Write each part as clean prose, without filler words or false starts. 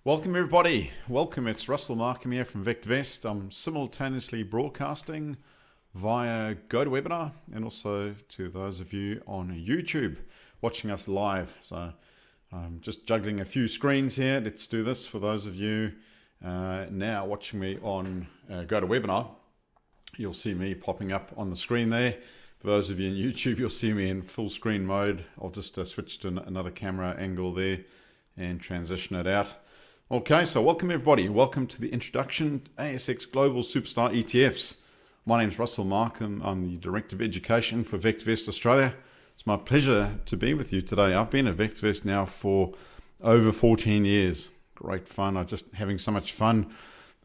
Welcome everybody. Welcome. It's Russell Markham here from VectorVest. I'm simultaneously broadcasting via GoToWebinar and also to those of you on YouTube watching us live. So I'm just juggling a few screens here. Let's do this for those of you now watching me on GoToWebinar. You'll see me popping up on the screen there. For those of you on YouTube, you'll see me in full screen mode. I'll just switch to another camera angle there and transition it out. Okay, so welcome everybody. Welcome to the introduction to ASX Global Superstar ETFs. My name is Russell Markham. I'm the Director of Education for VectorVest Australia. It's my pleasure to be with you today. I've been at VectorVest now for over 14 years. Great fun. I'm just having so much fun.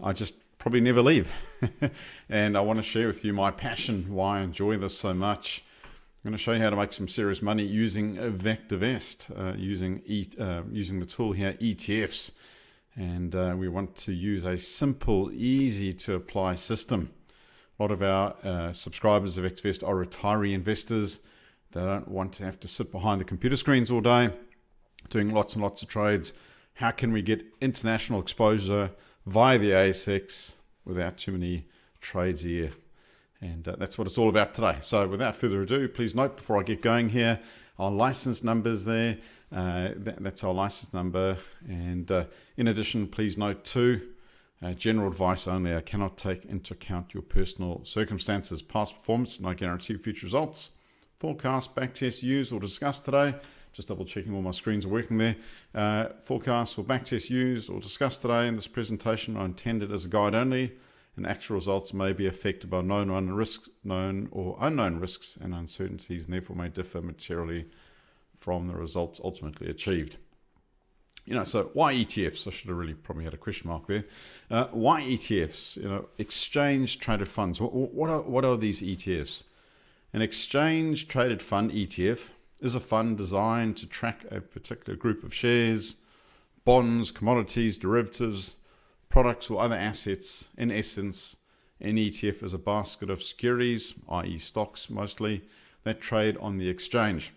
I just probably never leave. And I want to share with you my passion, why I enjoy this so much. I'm going to show you how to make some serious money using VectorVest, using the tool here, ETFs. And we want to use a simple, easy to apply system. A lot of our subscribers of VectorVest are retiree investors. They don't want to have to sit behind the computer screens all day doing lots and lots of trades. How can we get international exposure via the ASX without too many trades a year? And that's what it's all about today. So without further ado, please note before I get going here, our license numbers there. That's our license number. And in addition, please note too, general advice only. I cannot take into account your personal circumstances, past performance, no guarantee of future results. Forecast, backtest used or discussed today. Just double checking all my screens are working there. Forecast or backtest used or discussed today in this presentation are intended as a guide only, and actual results may be affected by known or unknown risks and uncertainties, and therefore may differ materially from the results ultimately achieved. So why ETFs? I should have really probably had a question mark there. Why ETFs? Exchange traded funds. What are these ETFs? An exchange traded fund ETF is a fund designed to track a particular group of shares, bonds, commodities, derivatives, products or other assets. In essence, an ETF is a basket of securities, i.e. stocks mostly, that trade on the exchange.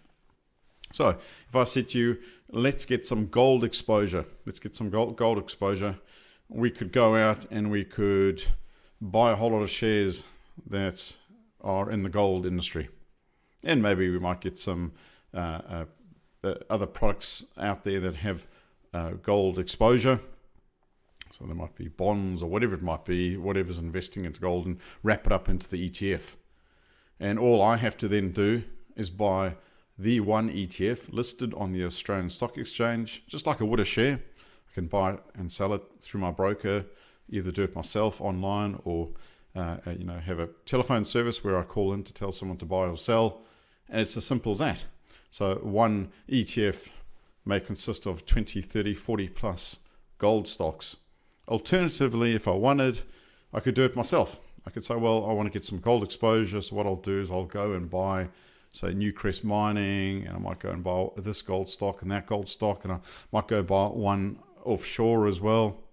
So if I said to you, let's get some gold exposure, gold exposure, we could go out and we could buy a whole lot of shares that are in the gold industry. And maybe we might get some other products out there that have gold exposure. So there might be bonds or whatever it might be, whatever's investing into gold, and wrap it up into the ETF. And all I have to then do is buy the one ETF listed on the Australian Stock Exchange, just like I would a share. I can buy it and sell it through my broker, either do it myself online or have a telephone service where I call in to tell someone to buy or sell. And it's as simple as that. So one ETF may consist of 20, 30, 40 plus gold stocks. Alternatively, if I wanted, I could do it myself. I could say, well, I want to get some gold exposure. So what I'll do is I'll go and buy, say, Newcrest Mining, and I might go and buy this gold stock and that gold stock, and I might go buy one offshore as well.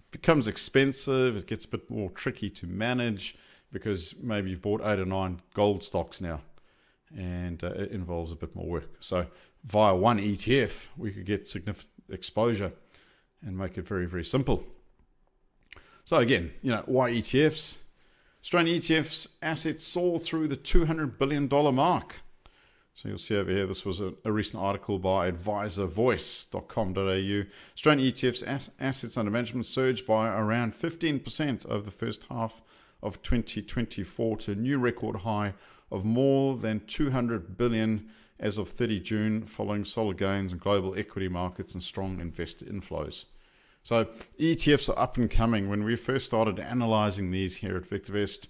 It becomes expensive. It gets a bit more tricky to manage because maybe you've bought 8 or 9 gold stocks now, and it involves a bit more work. So via one ETF, we could get significant exposure and make it very, very simple. So again, why ETFs? Australian ETFs assets soar through the $200 billion mark. So you'll see over here, this was a recent article by advisorvoice.com.au. Australian ETFs assets under management surged by around 15% over the first half of 2024 to a new record high of more than $200 billion as of 30 June, following solid gains in global equity markets and strong investor inflows. So ETFs are up and coming. When we first started analyzing these here at VectorVest,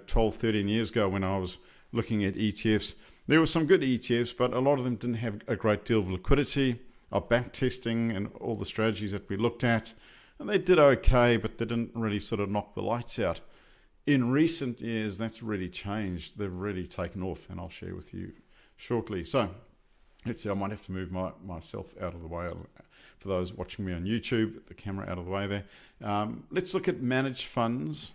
12, 13 years ago when I was looking at ETFs, there were some good ETFs, but a lot of them didn't have a great deal of liquidity. Our back testing and all the strategies that we looked at, and they did okay, but they didn't really sort of knock the lights out. In recent years, that's really changed. They've really taken off, and I'll share with you shortly. So let's see, I might have to move myself out of the way. For those watching me on YouTube, the camera out of the way there. Let's look at managed funds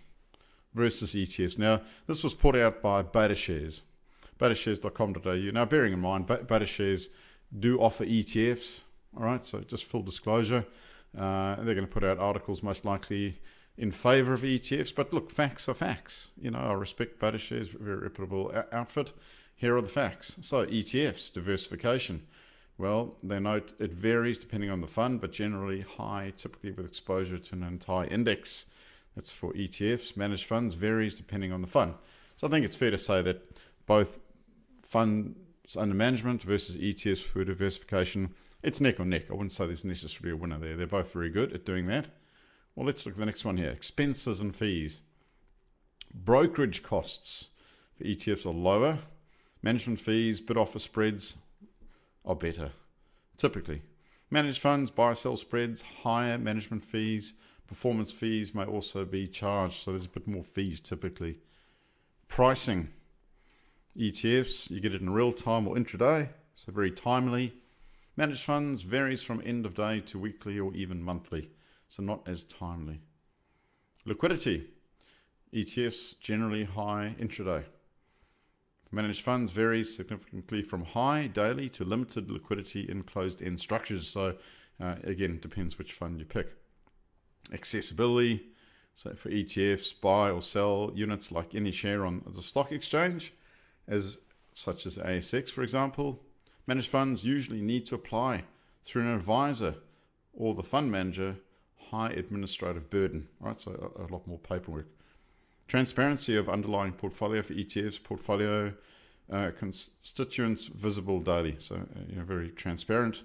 versus ETFs. Now, this was put out by BetaShares, betashares.com.au. Now, bearing in mind, BetaShares do offer ETFs, all right? So just full disclosure. They're going to put out articles most likely in favor of ETFs. But look, facts are facts. I respect BetterShares, very reputable outfit. Here are the facts. So ETFs, diversification. Well, they note it varies depending on the fund, but generally high, typically with exposure to an entire index. That's for ETFs. Managed funds varies depending on the fund. So I think it's fair to say that both funds under management versus ETFs for diversification, it's neck or neck. I wouldn't say there's necessarily a winner there. They're both very good at doing that. Well, let's look at the next one here. Expenses and fees. Brokerage costs for ETFs are lower. Management fees, bid-offer spreads are better, typically. Managed funds, buy-sell spreads, higher management fees. Performance fees may also be charged, so there's a bit more fees typically. Pricing. ETFs, you get it in real time or intraday, so very timely. Managed funds varies from end of day to weekly or even monthly, so not as timely. Liquidity. ETFs generally high intraday. Managed funds varies significantly from high daily to limited liquidity in closed-end structures. So again, depends which fund you pick. Accessibility. So for ETFs, buy or sell units like any share on the stock exchange, such as ASX, for example. Managed funds usually need to apply through an advisor or the fund manager. High administrative burden. Right, so a lot more paperwork. Transparency of underlying portfolio for ETFs, portfolio constituents visible daily. So, very transparent.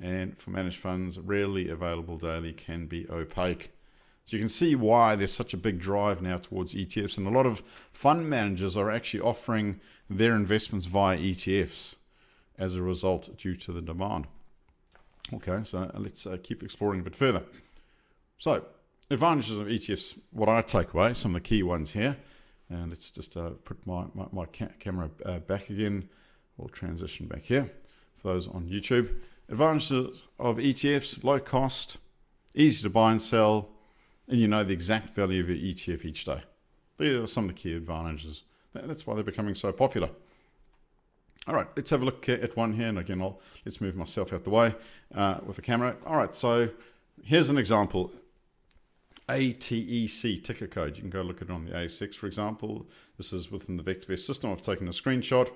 And for managed funds, rarely available daily, can be opaque. So you can see why there's such a big drive now towards ETFs. And a lot of fund managers are actually offering their investments via ETFs as a result due to the demand. Okay, so let's keep exploring a bit further. So, advantages of ETFs, what I take away, some of the key ones here. And let's just put my camera back again. We'll transition back here for those on YouTube. Advantages of ETFs, low cost, easy to buy and sell, and you know the exact value of your ETF each day. These are some of the key advantages. That's why they're becoming so popular. All right, let's have a look at one here. And again, let's move myself out the way with the camera. All right, so here's an example. ATEC ticker code. You can go look at it on the ASX, for example. This is within the VectorVest system. I've taken a screenshot,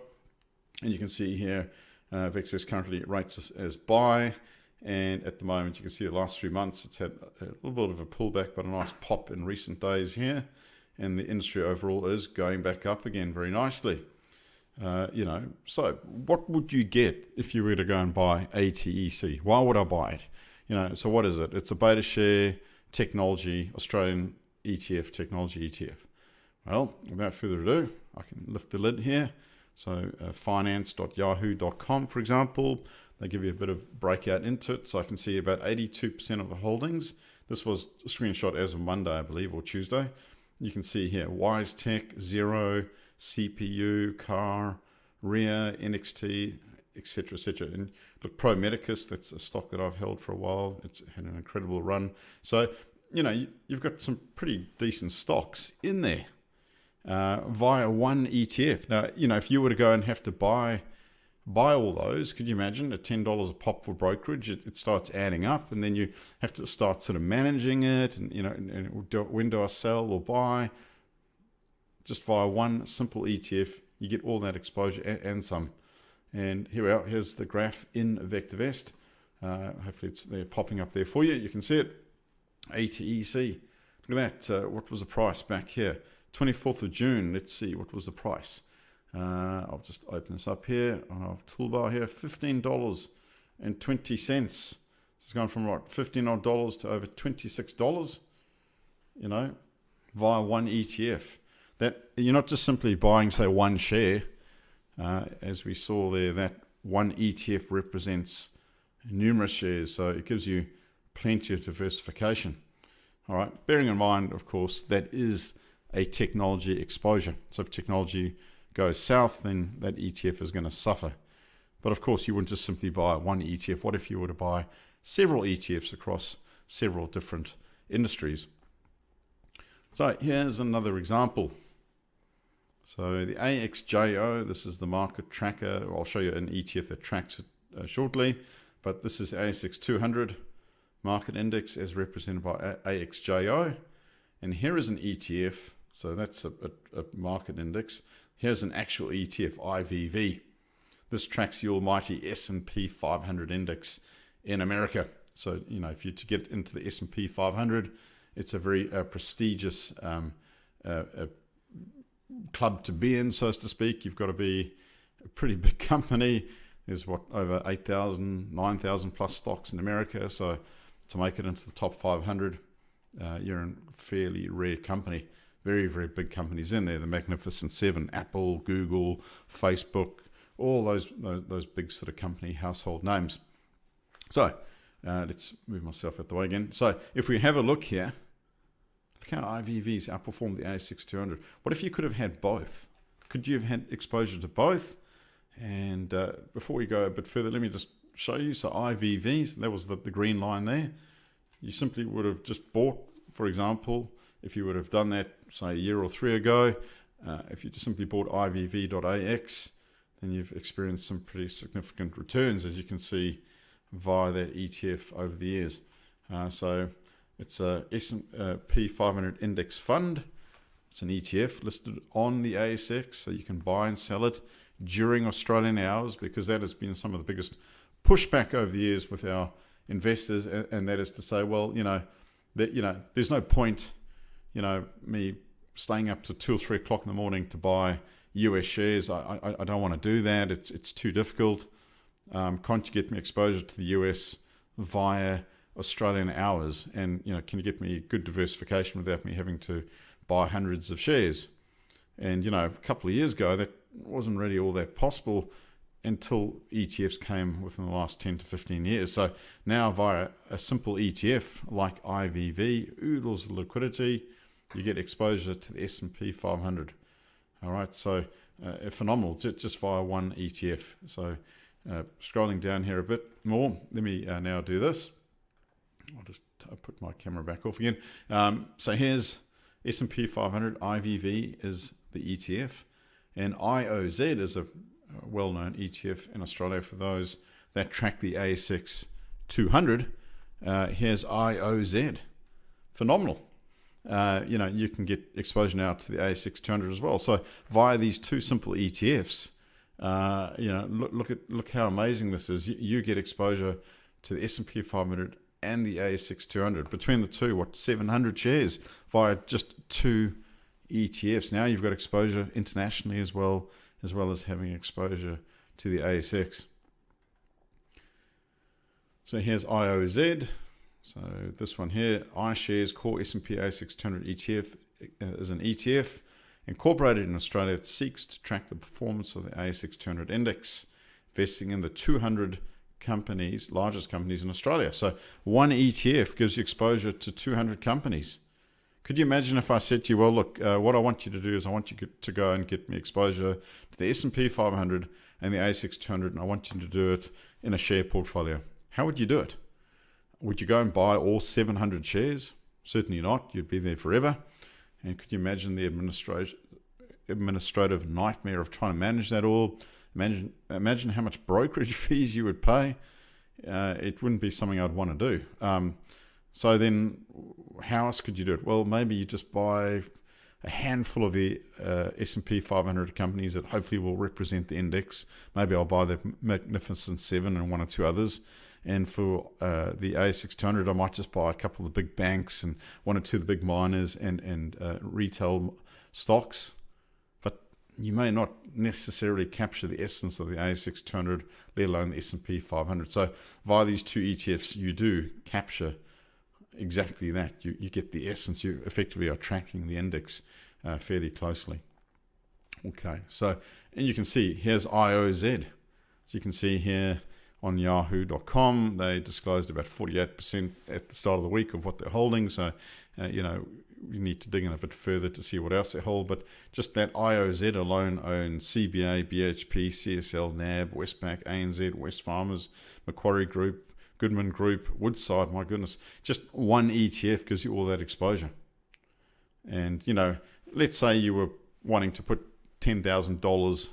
and you can see here VectorVest currently rates as buy, and at the moment you can see the last 3 months it's had a little bit of a pullback, but a nice pop in recent days here, and the industry overall is going back up again very nicely. So what would you get if you were to go and buy ATEC? Why would I buy it? So what is it? It's a BetaShare technology, Australian ETF, technology ETF. Well, without further ado, I can lift the lid here. So finance.yahoo.com, for example, they give you a bit of breakout into it. So I can see about 82% of the holdings. This was a screenshot as of Monday, I believe, or Tuesday. You can see here, Wise Tech, Xero, CPU, Car, RIA, NXT, etc., etc. And look, Pro Medicus, that's a stock that I've held for a while. It's had an incredible run. So, you've got some pretty decent stocks in there via one ETF. Now, if you were to go and have to buy all those, could you imagine at $10 a pop for brokerage? It starts adding up, and then you have to start sort of managing it, and when do I sell or buy? Just via one simple ETF, you get all that exposure and some. And here we are. Here's the graph in VectorVest. Hopefully they're popping up there for you. You can see it. ATEC. Look at that. What was the price back here? 24th of June. Let's see. What was the price? I'll just open this up here on our toolbar here. $15.20. It's gone from what, $15 to over $26, via one ETF. That you're not just simply buying, say, one share. As we saw there, that one ETF represents numerous shares, so it gives you plenty of diversification. All right, bearing in mind, of course, that is a technology exposure. So if technology goes south, then that ETF is going to suffer. But of course, you wouldn't just simply buy one ETF. What if you were to buy several ETFs across several different industries? So here's another example. So the AXJO, this is the market tracker. I'll show you an ETF that tracks it shortly, but this is ASX 200. market index as represented by AXJO. And here is an ETF. So that's a market index. Here's an actual ETF, IVV. This tracks the almighty S&P 500 index in America. So, if you're to get into the S&P 500, it's a very prestigious club to be in, so to speak. You've got to be a pretty big company. There's over 8,000, 9,000 plus stocks in America. So to make it into the top 500, you're in a fairly rare company. Very, very big companies in there. The Magnificent Seven: Apple, Google, Facebook, all those big sort of company household names. So let's move myself out the way again. So if we have a look here, look how IVV's outperformed the ASX 200. What if you could have had both? Could you have had exposure to both? And before we go a bit further, let me just show you. So IVVs, that was the green line there. You simply would have just bought, for example, if you would have done that, say, a year or 3 ago, if you just simply bought IVV.AX, then you've experienced some pretty significant returns, as you can see, via that ETF over the years. So it's a S&P 500 index fund. It's an ETF listed on the ASX, so you can buy and sell it during Australian hours, because that has been some of the biggest pushback over the years with our investors, and that is to say, well, there's no point, me staying up to 2 or 3 o'clock in the morning to buy US shares. I don't want to do that. It's too difficult. Can't you get me exposure to the US via Australian hours? And can you get me good diversification without me having to buy hundreds of shares? And a couple of years ago, that wasn't really all that possible until ETFs came within the last 10 to 15 years. So now via a simple ETF like IVV, oodles of liquidity, you get exposure to the S&P 500. All right, so phenomenal, just via one ETF. So scrolling down here a bit more, let me now do this. I'll just put my camera back off again. So here's S&P 500, IVV is the ETF, and IOZ is a well-known ETF in Australia for those that track the ASX 200. Here's IOZ. Phenomenal. You can get exposure now to the ASX 200 as well. So via these two simple ETFs, look how amazing this is. You get exposure to the S&P 500 and the ASX 200. Between the two, 700 shares via just two ETFs. Now you've got exposure internationally as well as having exposure to the ASX. So here's IOZ. So this one here, iShares Core S&P ASX 200 ETF, is an ETF incorporated in Australia that seeks to track the performance of the ASX 200 index, investing in the 200 largest companies in Australia. So one ETF gives you exposure to 200 companies. Could you imagine if I said to you, well, look, what I want you to do is I want you to go and get me exposure to the S&P 500 and the ASX 200, and I want you to do it in a share portfolio. How would you do it? Would you go and buy all 700 shares? Certainly not. You'd be there forever. And could you imagine the administrative nightmare of trying to manage that all? Imagine how much brokerage fees you would pay. It wouldn't be something I'd want to do. So then how else could you do it? Well, maybe you just buy a handful of the S&P 500 companies that hopefully will represent the index. Maybe I'll buy the Magnificent Seven and 1 or 2 others. And for the ASX 200, I might just buy a couple of the big banks and 1 or 2 of the big miners and retail stocks. But you may not necessarily capture the essence of the ASX 200, let alone the S&P 500. So via these 2 ETFs, you do capture exactly that. You get the essence. You effectively are tracking the index fairly closely. Okay, so, and you can see here's IOZ. So you can see here on yahoo.com, they disclosed about 48% at the start of the week of what they're holding. So, we need to dig in a bit further to see what else they hold. But just that IOZ alone owns CBA, BHP, CSL, NAB, Westpac, ANZ, Wesfarmers, Macquarie Group, Goodman Group, Woodside. My goodness, just one ETF gives you all that exposure. And, let's say you were wanting to put $10,000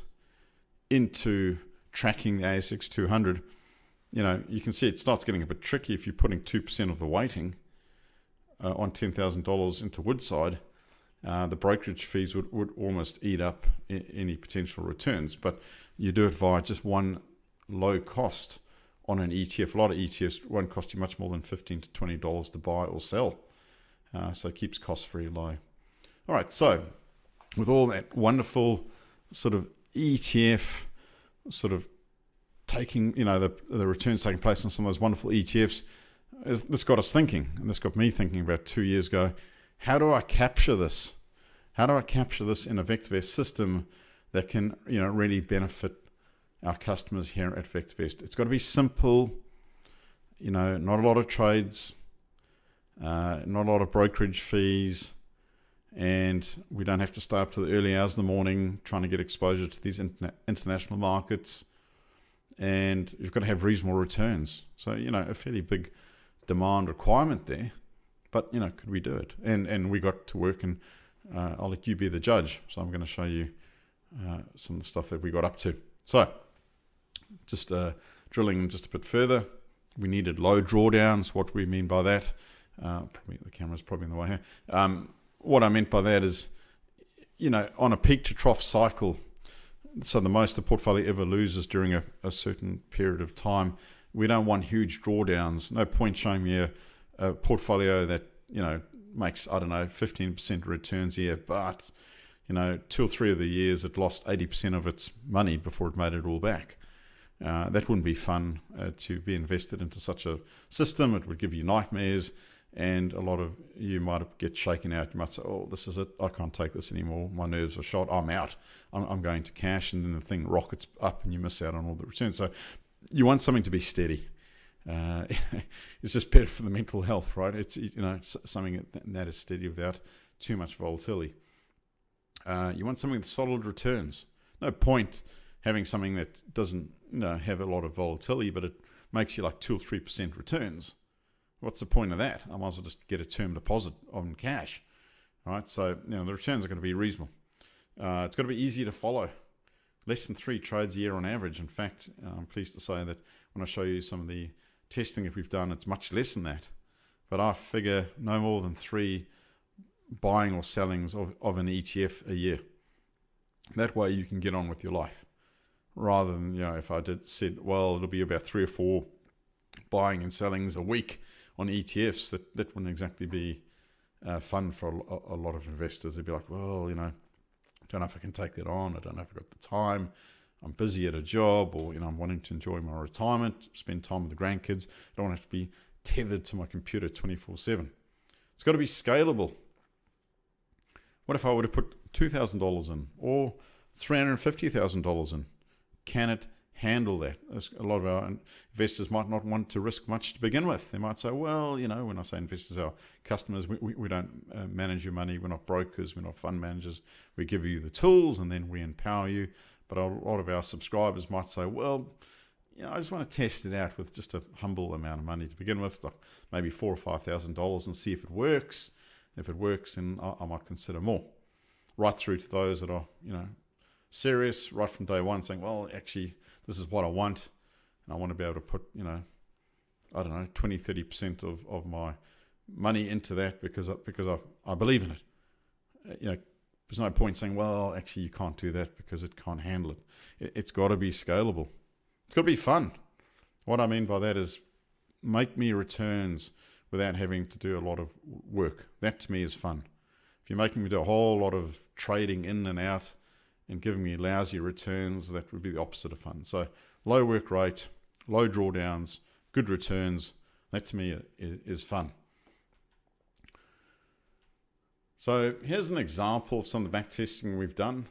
into tracking the ASX 200. you can see it starts getting a bit tricky if you're putting 2% of the weighting on $10,000 into Woodside. The brokerage fees would almost eat up any potential returns, but you do it via just one low cost on an ETF. A lot of ETFs won't cost you much more than $15 to $20 to buy or sell, so it keeps costs very low. All right, so with all that wonderful sort of ETF sort of taking, the returns taking place on some of those wonderful ETFs, this got us thinking, and this got me thinking about 2 years ago, how do I capture this? How do I capture this in a VectorVest system that can, really benefit our customers here at VectorVest? It's got to be simple, not a lot of trades, not a lot of brokerage fees, and we don't have to stay up to the early hours of the morning trying to get exposure to these international markets. And you've got to have reasonable returns. So, a fairly big demand requirement there. But, could we do it? And we got to work, and I'll let you be the judge. So I'm going to show you some of the stuff that we got up to. So just drilling just a bit further, we needed low drawdowns. What we mean by that, probably the camera's probably in the way here. What I meant by that is, on a peak to trough cycle, so the most the portfolio ever loses during a certain period of time, we don't want huge drawdowns. No point showing me a portfolio that, makes, 15% returns a year, but, 2 or 3 of the years it lost 80% of its money before it made it all back. That wouldn't be fun to be invested into such a system. It would give you nightmares, and a lot of you might get shaken out. You might say, oh, this is it. I can't take this anymore. My nerves are shot. I'm out. I'm going to cash, and then the thing rockets up and you miss out on all the returns. So you want something to be steady. It's just better for the mental health, right? It's something that is steady without too much volatility. You want something with solid returns. No point having something that doesn't have a lot of volatility, but it makes you like 2 or 3% returns. What's the point of that? I might as well just get a term deposit on cash. All right, so the returns are going to be reasonable. It's got to be easy to follow. Less than 3 trades a year on average. In fact, I'm pleased to say that when I show you some of the testing that we've done, it's much less than that. But I figure no more than 3 buying or sellings of an ETF a year. That way you can get on with your life. Rather than, if I said, well, it'll be about 3 or 4 buying and sellings a week on ETFs, that wouldn't exactly be fun for a lot of investors. They'd be like, well, I don't know if I can take that on. I don't know if I've got the time. I'm busy at a job, or, I'm wanting to enjoy my retirement, spend time with the grandkids. I don't want to have to be tethered to my computer 24/7. It's got to be scalable. What if I were to put $2,000 in or $350,000 in? Can it handle that? A lot of our investors might not want to risk much to begin with. They might say, well, when I say investors, our customers, we don't manage your money. We're not brokers. We're not fund managers. We give you the tools and then we empower you. But a lot of our subscribers might say, well, I just want to test it out with just a humble amount of money to begin with, like maybe $4,000 or $5,000, and see if it works. If it works, then I might consider more. Right through to those that are, serious right from day one, saying, well, actually, this is what I want, and I want to be able to put, 20, 30% of my money into that because I believe in it. There's no point saying, well, actually, you can't do that because it can't handle it. It's got to be scalable. It's got to be fun. What I mean by that is make me returns without having to do a lot of work. That to me is fun. If you're making me do a whole lot of trading in and out and giving me lousy returns, that would be the opposite of fun. So low work rate, low drawdowns, good returns, that to me is fun. So here's an example of some of the back testing we've done.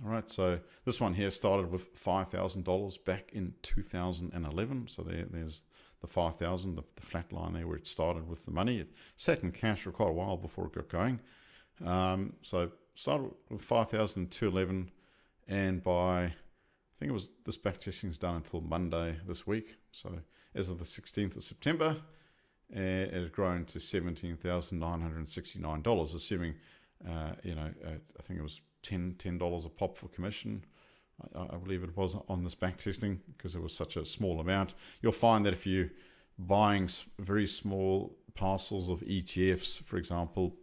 All right, so this one here started with $5,000 back in 2011. So there's the 5,000, the flat line there where it started with the money. It sat in cash for quite a while before it got going. So started with 5,000 in 2011, and by, I think it was, this back testing is done until Monday this week. So as of the 16th of September, it had grown to $17,969, assuming, I think it was $10 a pop for commission I believe it was on this backtesting because it was such a small amount. You'll find that if you're buying very small parcels of ETFs, for example,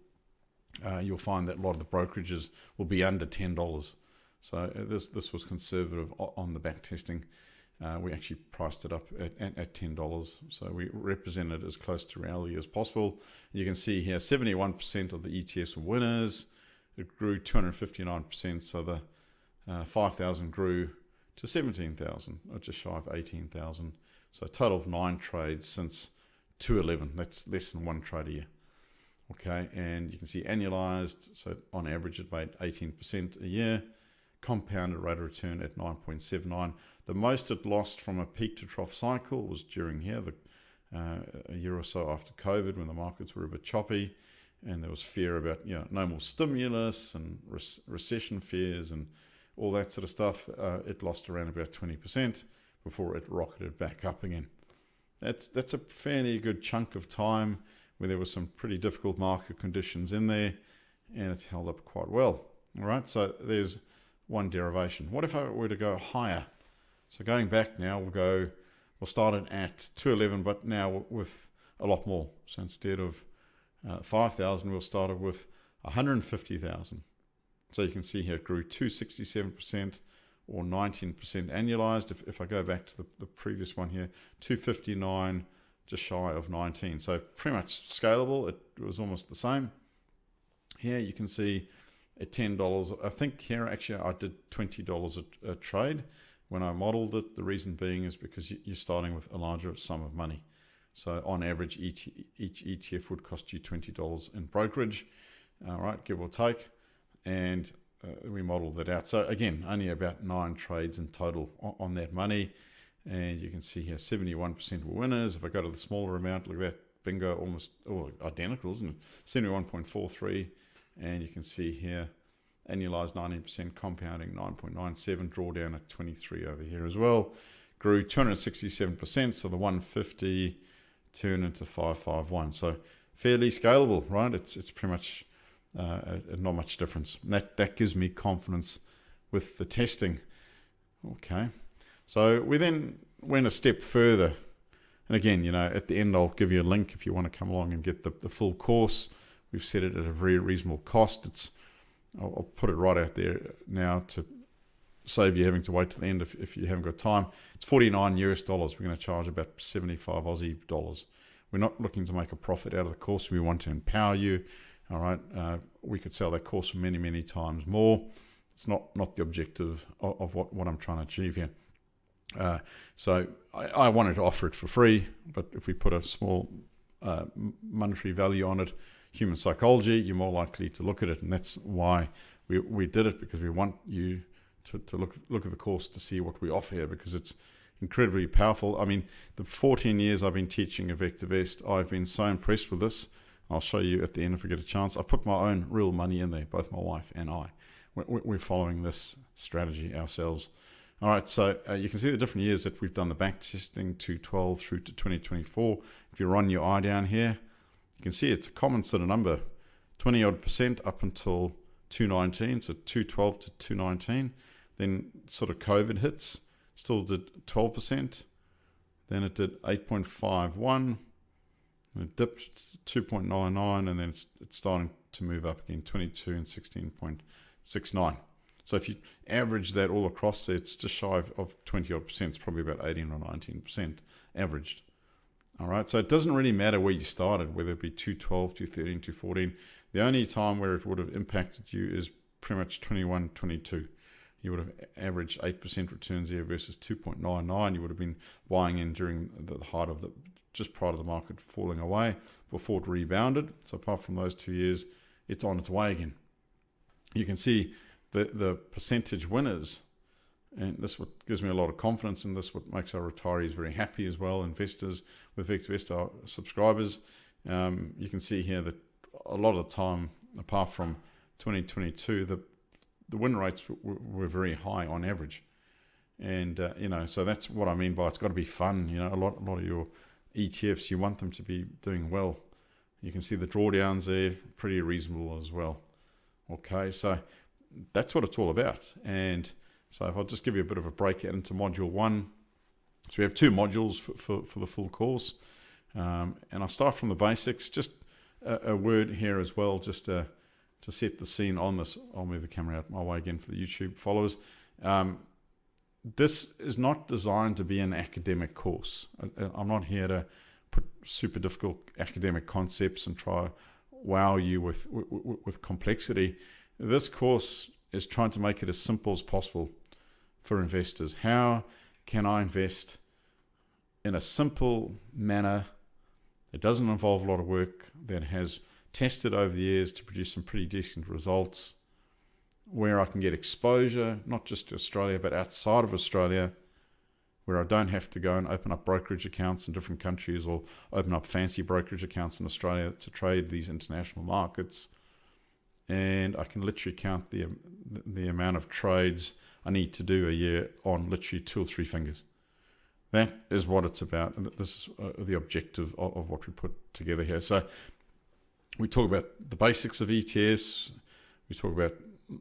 you'll find that a lot of the brokerages will be under $10. So this was conservative on the backtesting. We actually priced it up at $10. So we represented it as close to reality as possible. You can see here 71% of the ETFs were winners. It grew 259%. So the 5,000 grew to 17,000, or just shy of 18,000. So a total of 9 trades since 2011. That's less than 1 trade a year. Okay, and you can see annualized. So on average, it made 18% a year. Compounded rate of return at 9.79. The most it lost from a peak to trough cycle was during here, a year or so after COVID, when the markets were a bit choppy, and there was fear about no more stimulus and recession fears and all that sort of stuff. It lost around about 20% before it rocketed back up again. That's a fairly good chunk of time where there were some pretty difficult market conditions in there, and it's held up quite well. All right, so there's one derivation. What if I were to go higher? So going back now, we'll start it at 211, but now with a lot more. So instead of 5,000, we'll start it with 150,000. So you can see here it grew 267% or 19% annualized. If I go back to the previous one here, 259, just shy of 19. So pretty much scalable. It was almost the same. Here you can see at $10, I think here actually I did $20 a trade when I modeled it. The reason being is because you're starting with a larger sum of money. So on average, each ETF would cost you $20 in brokerage, all right, give or take. And we modeled that out. So again, only about 9 trades in total on that money. And you can see here 71% were winners. If I go to the smaller amount, look at that, bingo, almost identical, isn't it? 71.43. And you can see here, annualized 19%, compounding 9.97, drawdown at 23 over here as well. Grew 267%, so the 150 turned into 551. So fairly scalable, right? It's pretty much not much difference. That gives me confidence with the testing. Okay, so we then went a step further. And again, at the end, I'll give you a link if you want to come along and get the full course. We've set it at a very reasonable cost. I'll put it right out there now to save you having to wait till the end if you haven't got time. It's $49 US. We're going to charge about 75 Aussie dollars. We're not looking to make a profit out of the course. We want to empower you. All right. We could sell that course for many, many times more. It's not the objective of what I'm trying to achieve here. So I wanted to offer it for free, but if we put a small monetary value on it, human psychology, you're more likely to look at it, and that's why we did it, because we want you to look at the course to see what we offer here, because it's incredibly powerful. I mean, the 14 years I've been teaching at VectorVest, I've been so impressed with this. I'll show you at the end if we get a chance. I put my own real money in there, both my wife and I. We're following this strategy ourselves. All right, so you can see the different years that we've done the backtesting, 2012 through to 2024. If you run your eye down here, you can see it's a common sort of number, 20-odd% up until 2019, so 2012 to 2019. Then sort of COVID hits, still did 12%. Then it did 8.51, and it dipped 2.99, and then it's starting to move up again, 22 and 16.69. So if you average that all across there, it's just shy of 20-odd%. It's probably about 18 or 19% averaged. All right, so it doesn't really matter where you started, whether it be 212, 213, 214. The only time where it would have impacted you is pretty much 21, 22. You would have averaged 8% returns there versus 2.99. You would have been buying in during the height of just prior to the market falling away before it rebounded. So apart from those 2 years, it's on its way again. You can see the percentage winners, and this what gives me a lot of confidence, and this what makes our retirees very happy as well, investors with VectorVest, our subscribers. You can see here that a lot of the time, apart from 2022, the win rates were very high on average. And, so that's what I mean by it's got to be fun. A lot of your ETFs, you want them to be doing well. You can see the drawdowns there, pretty reasonable as well. Okay, so that's what it's all about. And So if I'll just give you a bit of a breakout into module 1. So we have 2 modules for the full course. And I'll start from the basics. Just a word here as well, just to set the scene on this. I'll move the camera out my way again for the YouTube followers. This is not designed to be an academic course. I'm not here to put super difficult academic concepts and try wow you with complexity. This course is trying to make it as simple as possible for investors. How can I invest in a simple manner that doesn't involve a lot of work, that has tested over the years to produce some pretty decent results, where I can get exposure, not just to Australia, but outside of Australia, where I don't have to go and open up brokerage accounts in different countries or open up fancy brokerage accounts in Australia to trade these international markets. And I can literally count the amount of trades I need to do a year on literally 2 or 3 fingers. That is what it's about. And this is the objective of what we put together here. So we talk about the basics of ETFs. We talk about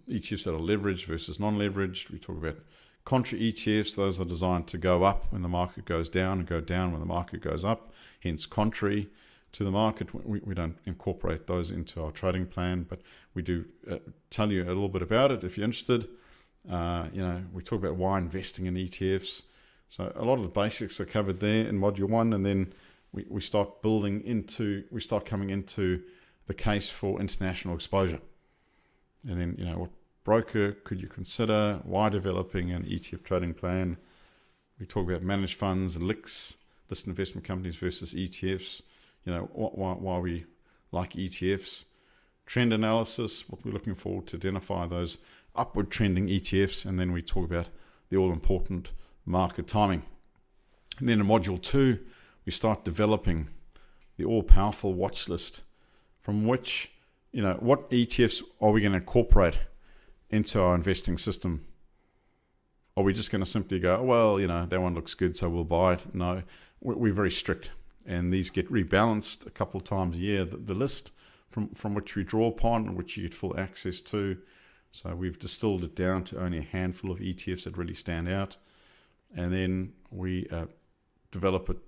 ETFs that are leveraged versus non-leveraged. We talk about contra ETFs. Those are designed to go up when the market goes down and go down when the market goes up, hence contrary to the market. We don't incorporate those into our trading plan, but we do tell you a little bit about it if you're interested. We talk about why investing in ETFs. So a lot of the basics are covered there in module 1, and then we start coming into the case for international exposure. And then, what broker could you consider? Why developing an ETF trading plan? We talk about managed funds, LICs, listed investment companies versus ETFs. Why we like ETFs. Trend analysis, what we're looking for to identify those upward trending ETFs. And then we talk about the all-important market timing. And then in module 2, we start developing the all-powerful watch list, from which, what ETFs are we going to incorporate into our investing system? Are we just going to simply go, well, that one looks good, so we'll buy it? No, we're very strict. And these get rebalanced a couple of times a year, the list from which we draw upon, which you get full access to. So we've distilled it down to only a handful of ETFs that really stand out. And then we develop it,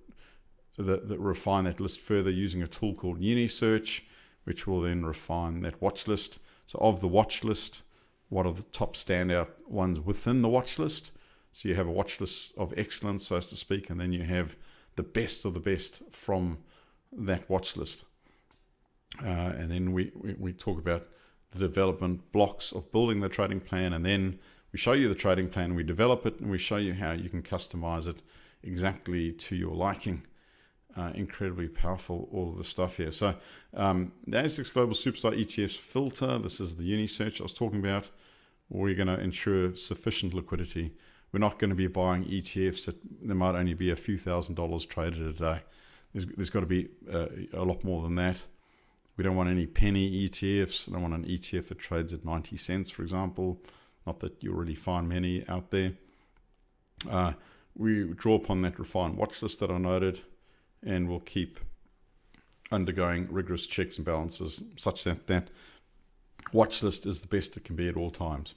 refine that list further using a tool called UniSearch, which will then refine that watch list. So of the watch list, what are the top standout ones within the watch list? So you have a watch list of excellence, so to speak, and then you have the best of the best from that watch list. And then we talk about the development blocks of building the trading plan, and then we show you the trading plan, we develop it, and we show you how you can customize it exactly to your liking. Incredibly powerful, all of the stuff here. So the ASX Global Superstar ETFs filter, this is the UniSearch I was talking about. We're going to ensure sufficient liquidity. We're not going to be buying ETFs that there might only be a few $1,000s traded a day. There's got to be a lot more than that. We don't want any penny ETFs. I don't want an ETF that trades at 90 cents, for example. Not that you'll really find many out there. We draw upon that refined watch list that I noted, and we'll keep undergoing rigorous checks and balances such that that watch list is the best it can be at all times.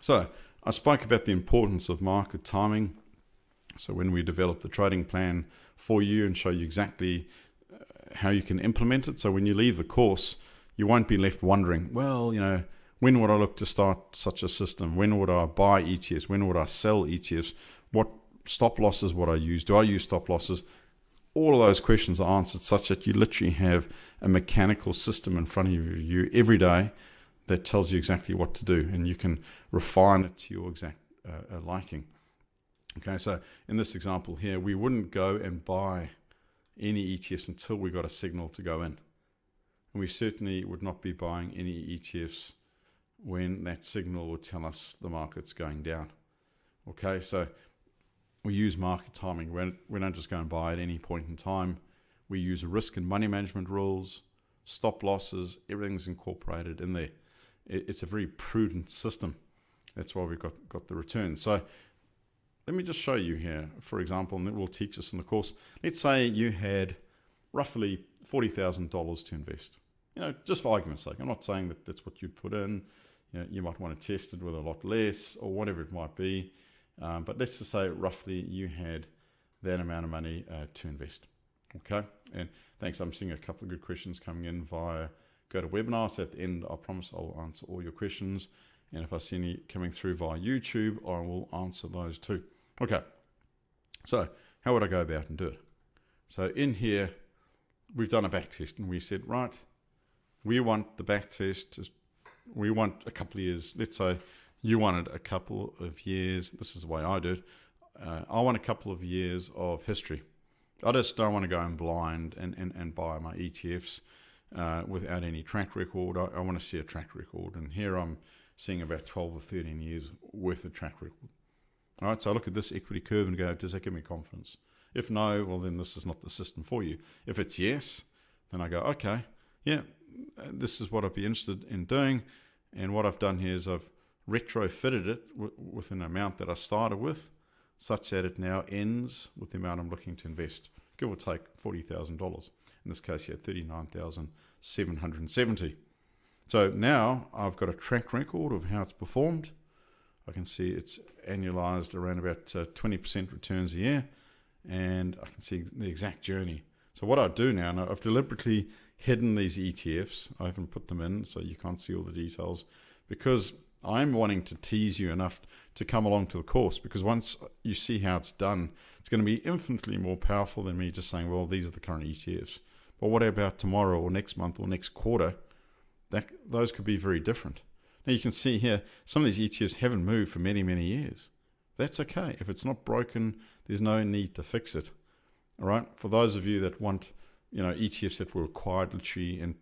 So I spoke about the importance of market timing. So when we develop the trading plan for you and show you exactly how you can implement it. So when you leave the course, you won't be left wondering, well, when would I look to start such a system? When would I buy ETFs? When would I sell ETFs? What stop losses would I use? Do I use stop losses? All of those questions are answered such that you literally have a mechanical system in front of you every day that tells you exactly what to do, and you can refine it to your exact liking. Okay, so in this example here, we wouldn't go and buy any ETFs until we got a signal to go in. And we certainly would not be buying any ETFs when that signal would tell us the market's going down. Okay, so we use market timing. We don't just go and buy at any point in time. We use risk and money management rules, stop losses, everything's incorporated in there. It's a very prudent system. That's why we've got the return. So let me just show you here, for example, and it will teach us in the course. Let's say you had roughly $40,000 to invest. Just for argument's sake. I'm not saying that that's what you'd put in. you might want to test it with a lot less or whatever it might be. But let's just say roughly you had that amount of money to invest. Okay, and thanks. I'm seeing a couple of good questions coming in via GoToWebinar. So at the end, I promise I'll answer all your questions. And if I see any coming through via YouTube, I will answer those too. Okay, so how would I go about and do it? So in here, we've done a back test and we said, right, we want the back test, we want a couple of years. Let's say you wanted a couple of years. This is the way I do it. I want a couple of years of history. I just don't want to go in blind and buy my ETFs without any track record. I want to see a track record. And here I'm seeing about 12 or 13 years worth of track record. All right, so I look at this equity curve and go, does that give me confidence? If no, well, then this is not the system for you. If it's yes, then I go, okay, yeah, this is what I'd be interested in doing. And what I've done here is I've retrofitted it with an amount that I started with, such that it now ends with the amount I'm looking to invest, give or take $40,000. In this case here, $39,770. So now I've got a track record of how it's performed. I can see it's annualized around about 20% returns a year, and I can see the exact journey. So what I do now, I've deliberately hidden these ETFs. I haven't put them in, so you can't see all the details, because I'm wanting to tease you enough to come along to the course, because once you see how it's done, it's going to be infinitely more powerful than me just saying, well, these are the current ETFs. But what about tomorrow or next month or next quarter? Those could be very different. Now you can see here, some of these ETFs haven't moved for many, many years. That's okay. If it's not broken, there's no need to fix it. All right. For those of you that want, ETFs that were acquired literally in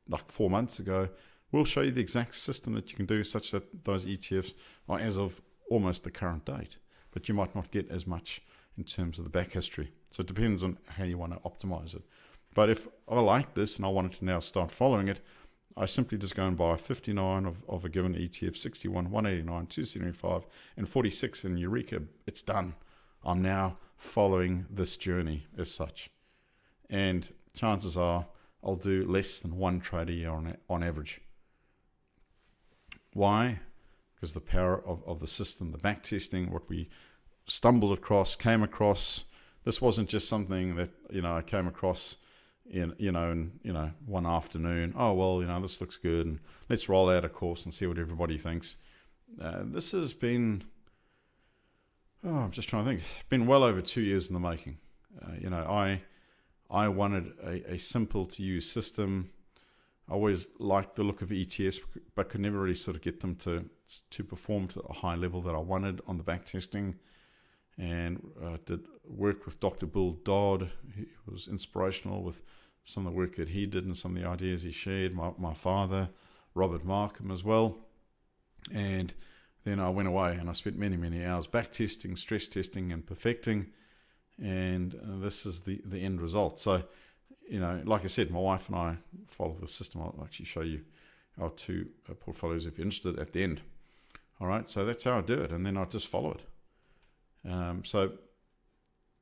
like 4 months ago, we'll show you the exact system that you can do such that those ETFs are as of almost the current date, but you might not get as much in terms of the back history. So it depends on how you want to optimize it. But if I like this and I wanted to now start following it, I simply just go and buy 59 of a given ETF, 61, 189, 275, and 46, and Eureka, it's done. I'm now following this journey as such. And chances are I'll do less than one trade a year on average. Why? Because the power of the system, the back testing, what we stumbled across, came across. This wasn't just something that, I came across in one afternoon. Oh, well, this looks good, and let's roll out a course and see what everybody thinks. This has been, I'm just trying to think, been well over 2 years in the making. I wanted a simple to use system. I always liked the look of ETFs, but could never really sort of get them to perform to a high level that I wanted on the back testing. And did work with Dr. Bill Dodd. He was inspirational with some of the work that he did and some of the ideas he shared. My father, Robert Markham as well. And then I went away and I spent many, many hours back testing, stress testing, and perfecting. And this is the end result. So, like I said, my wife and I follow the system. I'll actually show you our two portfolios if you're interested at the end. All right, so that's how I do it. And then I just follow it. So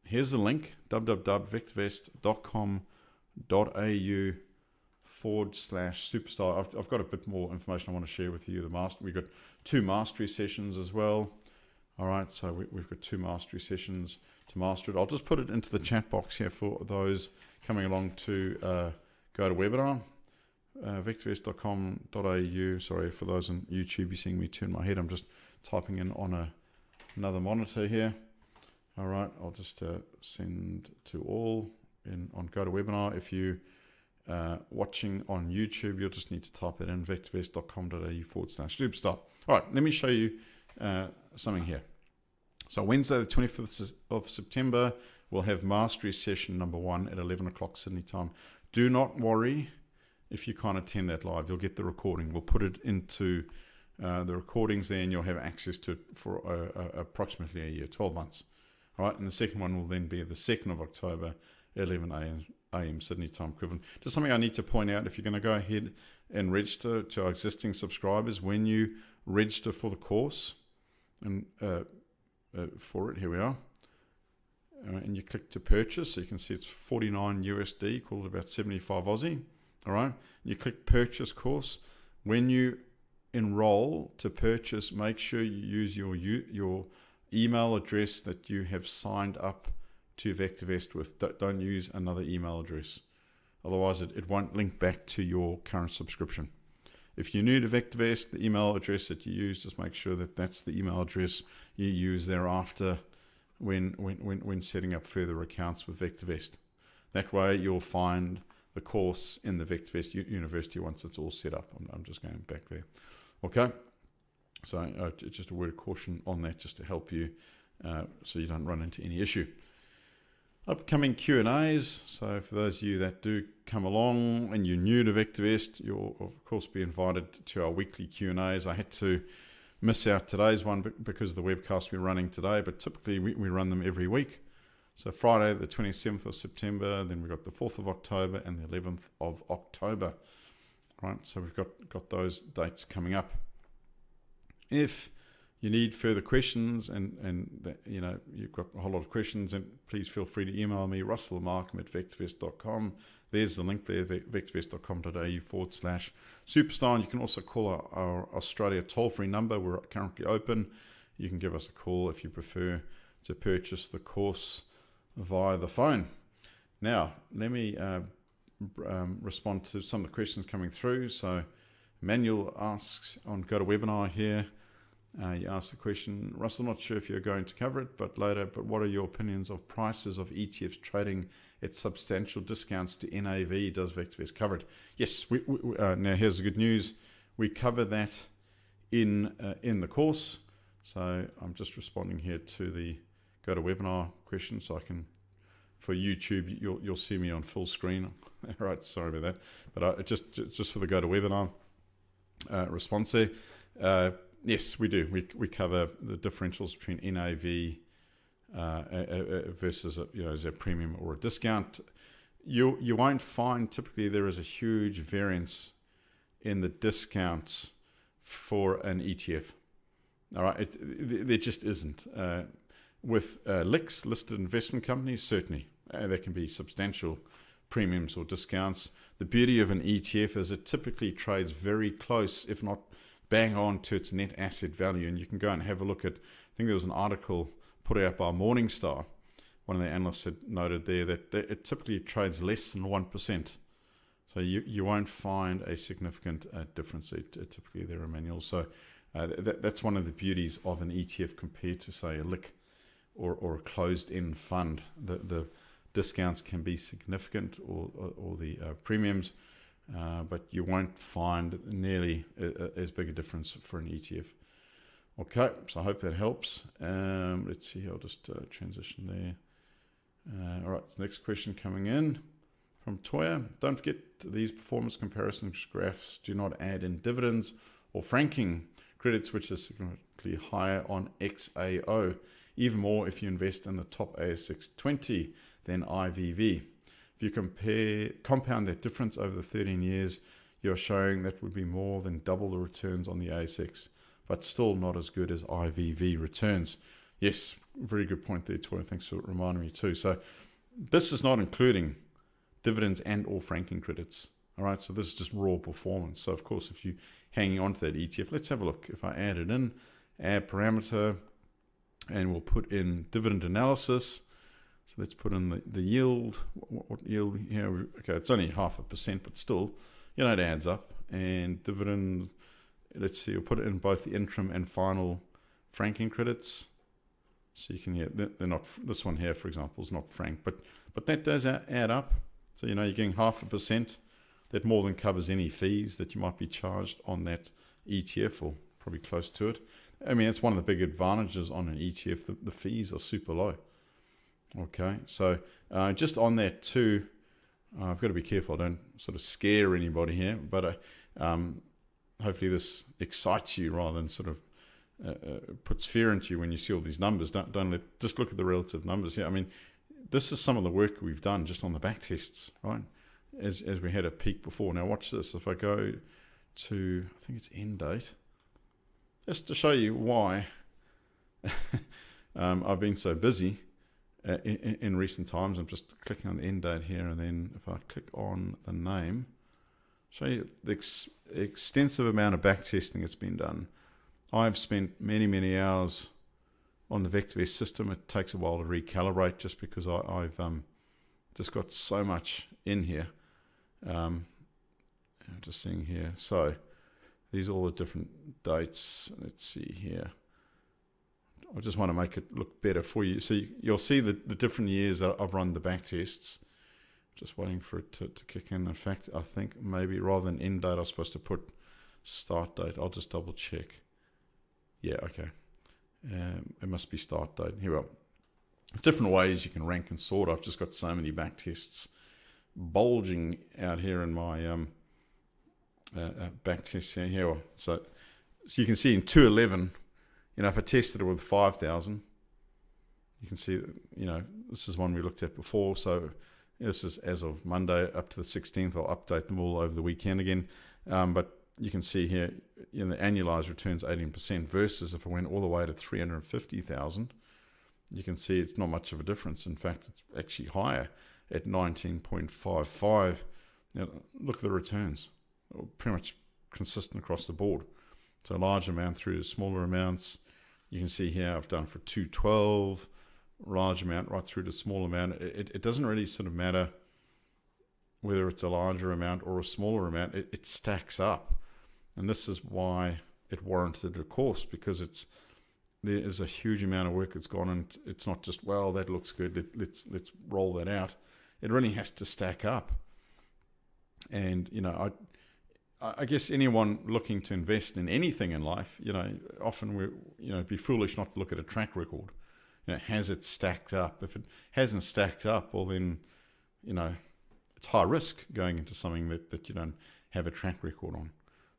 here's the link, www.vectorvest.com.au/superstar. I've got a bit more information I want to share with you. We've got 2 mastery sessions as well. All right, so we've got 2 mastery sessions to master it. I'll just put it into the chat box here for those coming along to go to webinar. VectorVest.com.au. Sorry, for those on YouTube, you're seeing me turn my head. I'm just typing in on another monitor here. All right, I'll just send to all on GoToWebinar. If you watching on YouTube, you'll just need to type it in, vectorvest.com.au/superstar. All right, let me show you something here. So Wednesday, the 25th of September, we'll have mastery session number 1 at 11 o'clock Sydney time. Do not worry if you can't attend that live. You'll get the recording. We'll put it into the recordings there, and you'll have access to it for approximately a year, 12 months. All right, and the second one will then be the 2nd of October, 11 a.m. Sydney time equivalent. Just something I need to point out, if you're going to go ahead and register to our existing subscribers, when you register for the course, and for it, here we are, and you click to purchase, so you can see it's 49 USD, equal to about 75 Aussie. All right, you click purchase course. When you enroll to purchase, make sure you use your email address that you have signed up to VectorVest with. Don't use another email address. Otherwise, it won't link back to your current subscription. If you're new to VectorVest, the email address that you use, just make sure that that's the email address you use thereafter when setting up further accounts with VectorVest. That way, you'll find the course in the VectorVest University once it's all set up. I'm just going back there. Okay, so just a word of caution on that, just to help you so you don't run into any issue. Upcoming Q&As. So for those of you that do come along and you're new to VectorVest, you'll of course be invited to our weekly Q&As. I had to miss out today's one because of the webcast we're running today, but typically we run them every week. So Friday the 27th of September, then we've got the 4th of October and the 11th of October. Right, so we've got those dates coming up. If you need further questions and that, you've got a whole lot of questions, and please feel free to email me, russellmarkham@vectorvest.com. There's the link there, vectorvest.com.au/superstar. And you can also call our Australia toll-free number. We're currently open. You can give us a call if you prefer to purchase the course via the phone. Now, let me respond to some of the questions coming through. So Manuel asks on GoToWebinar here, you asked the question, Russell, not sure if you're going to cover it, but what are your opinions of prices of ETFs trading at substantial discounts to NAV? Does VectorVest cover it? Yes, now here's the good news. We cover that in the course. So I'm just responding here to the GoToWebinar question, so I can, for YouTube, you'll see me on full screen. All right, sorry about that. But just for the GoToWebinar response there, yes, we do. We cover the differentials between NAV versus is a premium or a discount. You won't find typically there is a huge variance in the discounts for an ETF. All right, there just isn't. With LICs, listed investment companies, certainly there can be substantial premiums or discounts. The beauty of an ETF is it typically trades very close, if not bang on, to its net asset value. And you can go and have a look at, I think there was an article put out by Morningstar. One of the analysts had noted there that it typically trades less than 1%. So you won't find a significant difference typically there, Emmanuel. So that's one of the beauties of an ETF compared to, say, a LIC or a closed-end fund. The discounts can be significant, or the premiums, but you won't find nearly as big a difference for an ETF. Okay, so I hope that helps. Let's see, I'll just transition there. All right, so next question coming in from Toya. Don't forget, these performance comparison graphs do not add in dividends or franking credits, which is significantly higher on XAO. Even more if you invest in the top ASX 20 than IVV. If you compound that difference over the 13 years, you're showing that would be more than double the returns on the ASX, but still not as good as IVV returns. Yes, very good point there, Toy. Thanks for reminding me too. So this is not including dividends and or franking credits. All right, so this is just raw performance. So of course, if you're hanging on to that ETF, let's have a look. If I add it in, add parameter, and we'll put in dividend analysis. So let's put in the yield. What yield here? Okay, it's only 0.5%, but still, it adds up. And dividend, let's see, we'll put it in both the interim and final franking credits. So you can, they're not, this one here, for example, is not franked, but that does add up. So, you're getting 0.5%. That more than covers any fees that you might be charged on that ETF, or probably close to it. I mean, it's one of the big advantages on an ETF. The fees are super low. Okay, so just on that too, I've got to be careful I don't sort of scare anybody here, but hopefully this excites you rather than sort of puts fear into you when you see all these numbers. Just look at the relative numbers here. I mean, this is some of the work we've done just on the back tests, right? As we had a peak before. Now watch this. If I go to, I think it's end date, just to show you why I've been so busy in recent times. I'm just clicking on the end date here, and then if I click on the name, show you the extensive amount of backtesting that's been done. I've spent many hours on the VectorVest system. It takes a while to recalibrate just because I've just got so much in here. I'm just seeing here. So these are all the different dates. Let's see here. I just want to make it look better for you. So you'll see the different years that I've run the back tests. Just waiting for it to kick in. In fact, I think maybe rather than end date, I was supposed to put start date. I'll just double check. Yeah, okay. It must be start date. Here we go. There's different ways you can rank and sort. I've just got so many back tests bulging out here in my back tests here. So you can see in 211, if I tested it with 5,000, you can see, this is one we looked at before. So this is as of Monday up to the 16th. I'll update them all over the weekend again. But you can see here, the annualized returns 18% versus if I went all the way to 350,000, you can see it's not much of a difference. In fact, it's actually higher at 19.55. Look at the returns, pretty much consistent across the board. So a large amount through to smaller amounts. You can see here I've done for 212, large amount right through to small amount. It doesn't really sort of matter whether it's a larger amount or a smaller amount. It stacks up. And this is why it warranted a course, because there is a huge amount of work that's gone, and it's not just, well, that looks good, let's roll that out. It really has to stack up. And I guess anyone looking to invest in anything in life, often it'd be foolish not to look at a track record. Has it stacked up? If it hasn't stacked up, well then, it's high risk going into something that you don't have a track record on.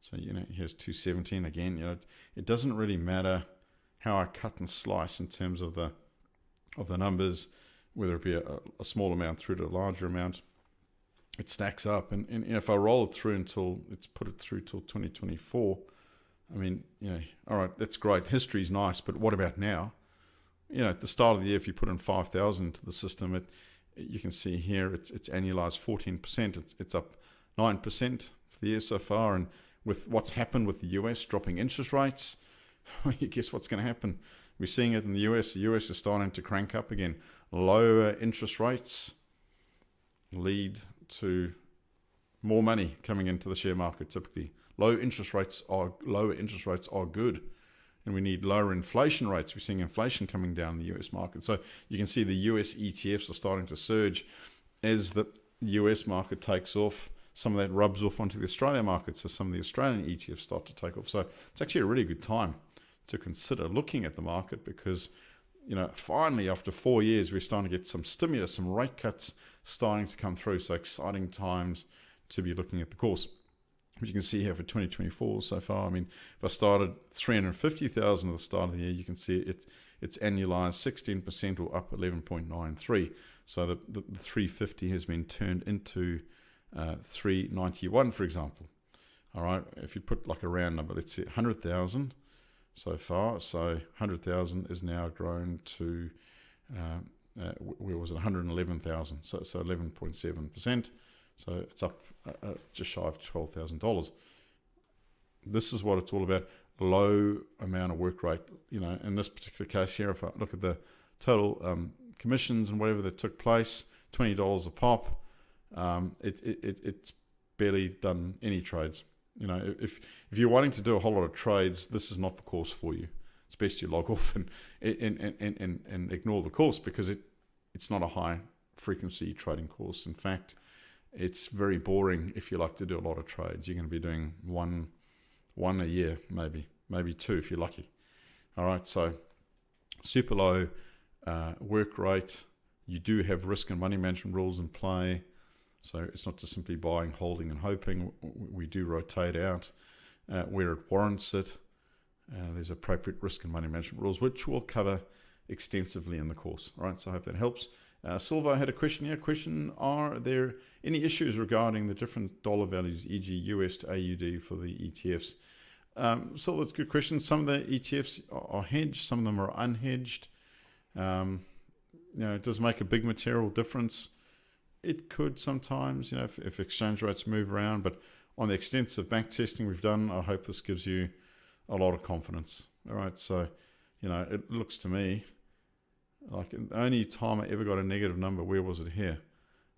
So, here's 217 again. It doesn't really matter how I cut and slice in terms of the numbers, whether it be a small amount through to a larger amount. It stacks up, and if I roll it through put it through till 2024, all right, that's great. History's nice, but what about now? At the start of the year, if you put in 5,000 into the system, you can see here it's annualized 14%. It's up 9% for the year so far, and with what's happened with the US dropping interest rates, you guess what's going to happen? We're seeing it in the US. The US is starting to crank up again. Lower interest rates lead to more money coming into the share market. Typically, lower interest rates are good, and we need lower inflation rates. We're seeing inflation coming down in the US market. So you can see the US ETFs are starting to surge as the US market takes off. Some of that rubs off onto the Australian market, so some of the Australian ETFs start to take off. So it's actually a really good time to consider looking at the market, because finally after 4 years we're starting to get some stimulus, some rate cuts starting to come through. So exciting times to be looking at the course. But you can see here for 2024 so far, if I started 350,000 at the start of the year, you can see it's annualized 16% or up 11.93. So the 350 has been turned into 391, for example. All right, if you put like a round number, let's say 100,000 so far. So 100,000 is now grown to where was it? 111,000. So 11.7%. So it's up just shy of $12,000. This is what it's all about. Low amount of work rate. In this particular case here, if I look at the total commissions and whatever that took place, $20 a pop. It's barely done any trades. If you're wanting to do a whole lot of trades, this is not the course for you. It's best you log off and ignore the course, because it's not a high frequency trading course. In fact, it's very boring if you like to do a lot of trades. You're going to be doing one a year, maybe two if you're lucky. All right, so super low work rate. You do have risk and money management rules in play. So it's not just simply buying, holding, and hoping. We do rotate out where it warrants it. There's appropriate risk and money management rules, which we'll cover extensively in the course. All right, so I hope that helps. Silva had a question here. Are there any issues regarding the different dollar values, e.g. US to AUD for the ETFs? Silva, it's a good question. Some of the ETFs are hedged, some of them are unhedged. It does make a big material difference. It could sometimes, if exchange rates move around, but on the extensive back testing we've done, I hope this gives you a lot of confidence. All right, so, it looks to me like the only time I ever got a negative number, where was it here?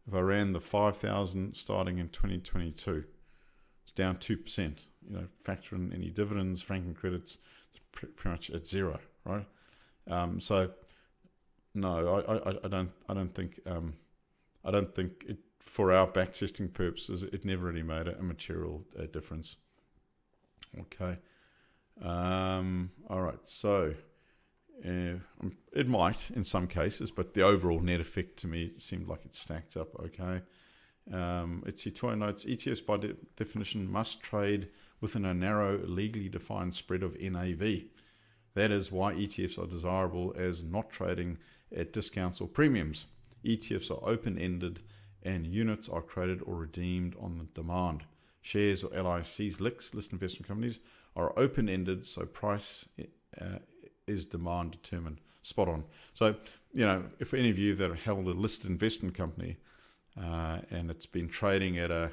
If I ran the 5,000 starting in 2022, it's down 2%. Factor in any dividends, franking credits, it's pretty much at zero, right? So no, I don't think it, for our backtesting purposes, it never really made a material difference. Okay. All right. So it might in some cases, but the overall net effect to me seemed like it stacked up okay. Let's see, 20 notes. ETFs by definition must trade within a narrow, legally defined spread of NAV. That is why ETFs are desirable as not trading at discounts or premiums. ETFs are open-ended and units are created or redeemed on the demand. Shares or LICs, LICs, listed investment companies, are open-ended, so price is demand determined. Spot on. So, if any of you that have held a listed investment company and it's been trading at a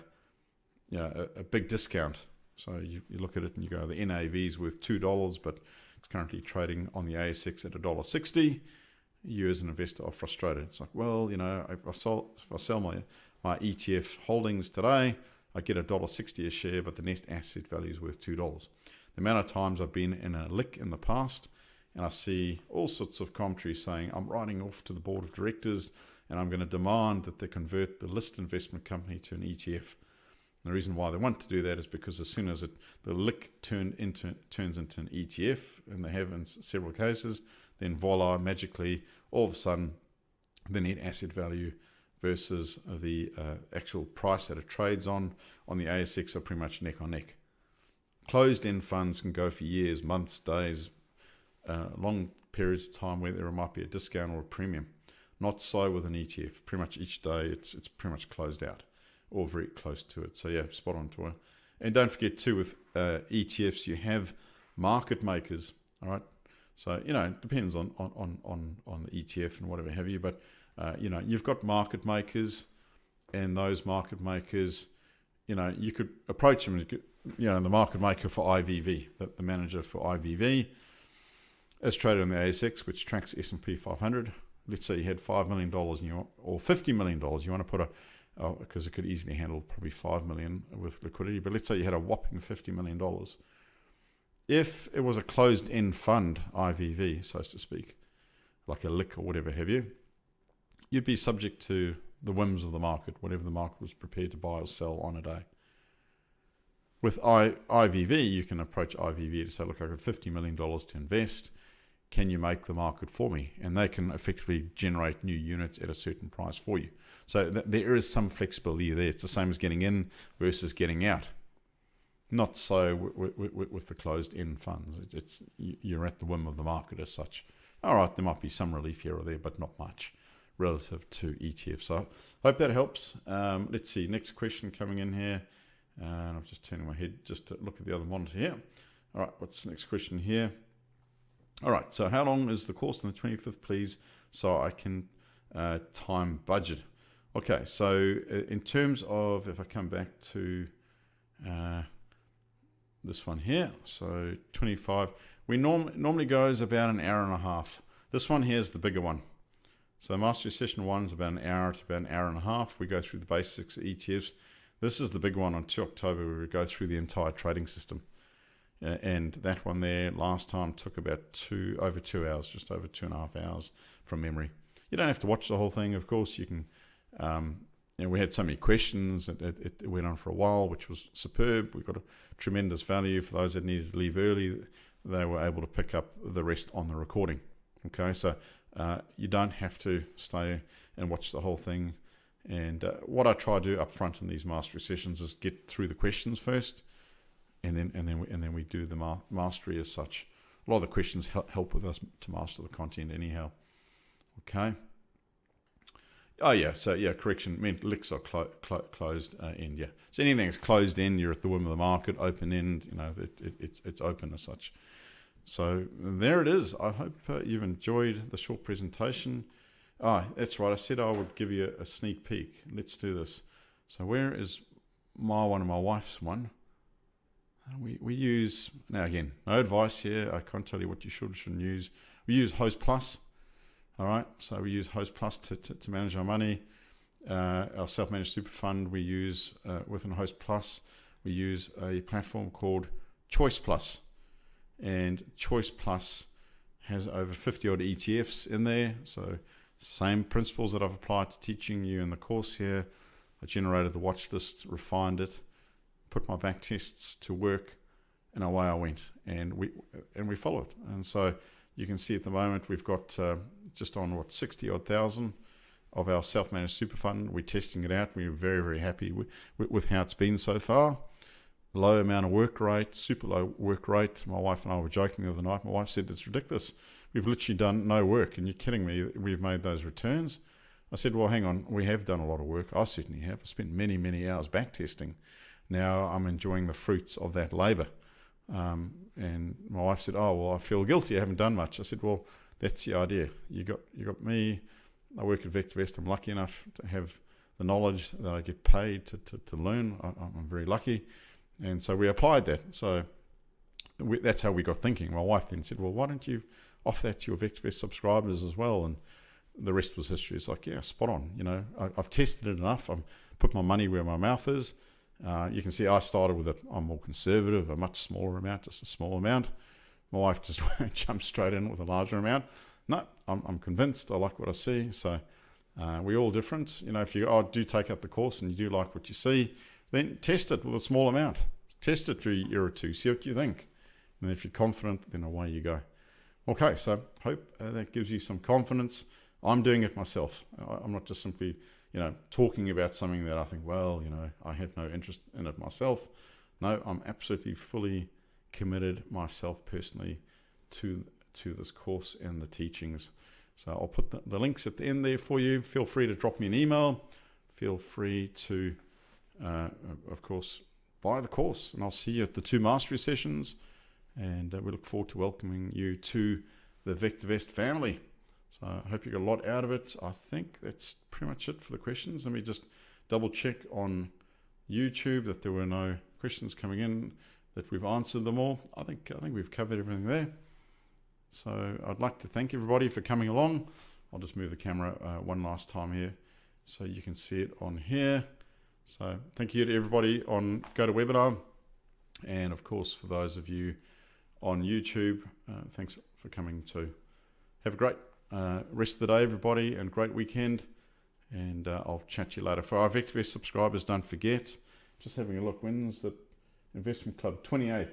big discount, so you look at it and you go, the NAV is worth $2, but it's currently trading on the ASX at $1.60. You as an investor are frustrated. It's like, well, if I sell my ETF holdings today, I get $1.60 a share, but the net asset value is worth $2. The amount of times I've been in a lick in the past, and I see all sorts of commentary saying, I'm writing off to the board of directors, and I'm going to demand that they convert the listed investment company to an ETF. And the reason why they want to do that is because as soon as the lick turns into an ETF, and they have in several cases, then voila, magically, all of a sudden, the net asset value versus the actual price that it trades on the ASX are pretty much neck on neck. Closed-end funds can go for years, months, days, long periods of time where there might be a discount or a premium. Not so with an ETF. Pretty much each day it's pretty much closed out or very close to it. So yeah, spot on to it. And don't forget too, with ETFs, you have market makers. All right. So, it depends on the ETF and whatever have you, but, you've got market makers, and those market makers, you could approach them, the market maker for IVV, the manager for IVV, is traded on the ASX, which tracks S&P 500. Let's say you had $5 million or $50 million, you want to put because it could easily handle probably $5 million with liquidity, but let's say you had a whopping $50 million. If it was a closed-end fund, IVV, so to speak, like a LIC or whatever have you, you'd be subject to the whims of the market, whatever the market was prepared to buy or sell on a day. With IVV, you can approach IVV to say, look, I've got $50 million to invest. Can you make the market for me? And they can effectively generate new units at a certain price for you. So there is some flexibility there. It's the same as getting in versus getting out. Not so with the closed-end funds. You're at the whim of the market as such. All right, there might be some relief here or there, but not much relative to ETFs. So I hope that helps. Let's see, next question coming in here. And I'm just turning my head just to look at the other monitor here. All right, what's the next question here? All right, so how long is the course on the 25th, please, so I can time budget? Okay, so in terms of, if I come back to this one here, so 25, we normally goes about an hour and a half. This one here is the bigger one. So Mastery Session 1 is about an hour to about an hour and a half. We go through the basics of ETFs. This is the big one on 2 October where we go through the entire trading system. And that one there last time took about over 2 hours, just over 2.5 hours from memory. You don't have to watch the whole thing, of course. You can, we had so many questions. It went on for a while, which was superb. We got a tremendous value for those that needed to leave early. They were able to pick up the rest on the recording. Okay, so you don't have to stay and watch the whole thing. And what I try to do up front in these mastery sessions is get through the questions first, and then we do the mastery as such. A lot of the questions help with us to master the content anyhow. Okay. Oh yeah, so yeah, correction. LICs are closed end. Yeah, so anything that's closed end, you're at the whim of the market. Open end, it's open as such. So there it is. I hope you've enjoyed the short presentation. That's right. I said I would give you a sneak peek. Let's do this. So where is my one and my wife's one, we use, now again, no advice here. I can't tell you what you should or shouldn't use. We use Host Plus. All right, so we use Host Plus to manage our money. Our self-managed super fund we use within Host Plus. We use a platform called Choice Plus, and Choice Plus has over 50 odd ETFs in there. So same principles that I've applied to teaching you in the course here. I generated the watch list, refined it, put my back tests to work, and away I went, and we followed. And so you can see at the moment we've got just on 60 odd thousand of our self-managed super fund. We're testing it out. We're very, very happy with how it's been so far. Low amount of work rate, super low work rate. My wife and I were joking the other night. My wife said, it's ridiculous. We've literally done no work, and you're kidding me. We've made those returns. I said, well, hang on. We have done a lot of work. I certainly have. I spent many, many hours back testing. Now I'm enjoying the fruits of that labor. And my wife said, oh, well, I feel guilty. I haven't done much. I said, well, that's the idea. You got me. I work at VectorVest. I'm lucky enough to have the knowledge that I get paid to learn. I'm very lucky. And so we applied that. So that's how we got thinking. My wife then said, well, why don't you offer that to your VectorVest subscribers as well? And the rest was history. It's like, yeah, spot on. You know, I've tested it enough. I've put my money where my mouth is. You can see I started with I'm more conservative, a much smaller amount, just a small amount. My wife just jumped straight in with a larger amount. No, I'm convinced. I like what I see. So we're all different. You know, if you do take out the course and you do like what you see, then test it with a small amount. Test it for a year or two. See what you think. And if you're confident, then away you go. Okay, so hope that gives you some confidence. I'm doing it myself. I'm not just simply, talking about something that I think, well, I have no interest in it myself. No, I'm absolutely fully committed myself personally to this course and the teachings. So I'll put the links at the end there for you. Feel free to drop me an email. Feel free to, of course, buy the course. And I'll see you at the 2 mastery sessions. And we look forward to welcoming you to the VectorVest family. So I hope you got a lot out of it. I think that's pretty much it for the questions. Let me just double check on YouTube that there were no questions coming in, that we've answered them all. I think we've covered everything there. So I'd like to thank everybody for coming along. I'll just move the camera one last time here so you can see it on here. So thank you to everybody on GoToWebinar. And of course, for those of you on YouTube, thanks for coming too. Have a great rest of the day, everybody, and great weekend. And I'll chat to you later. For our VectorVest subscribers, don't forget, just having a look, when's the investment club? 28th,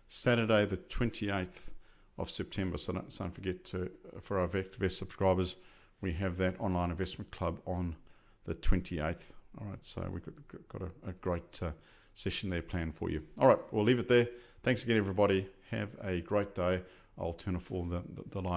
Saturday the 28th of September. So don't forget for our VectorVest subscribers, we have that online investment club on the 28th. All right, so we've got a great session there planned for you. All right, we'll leave it there. Thanks again, everybody. Have a great day. I'll turn off all the live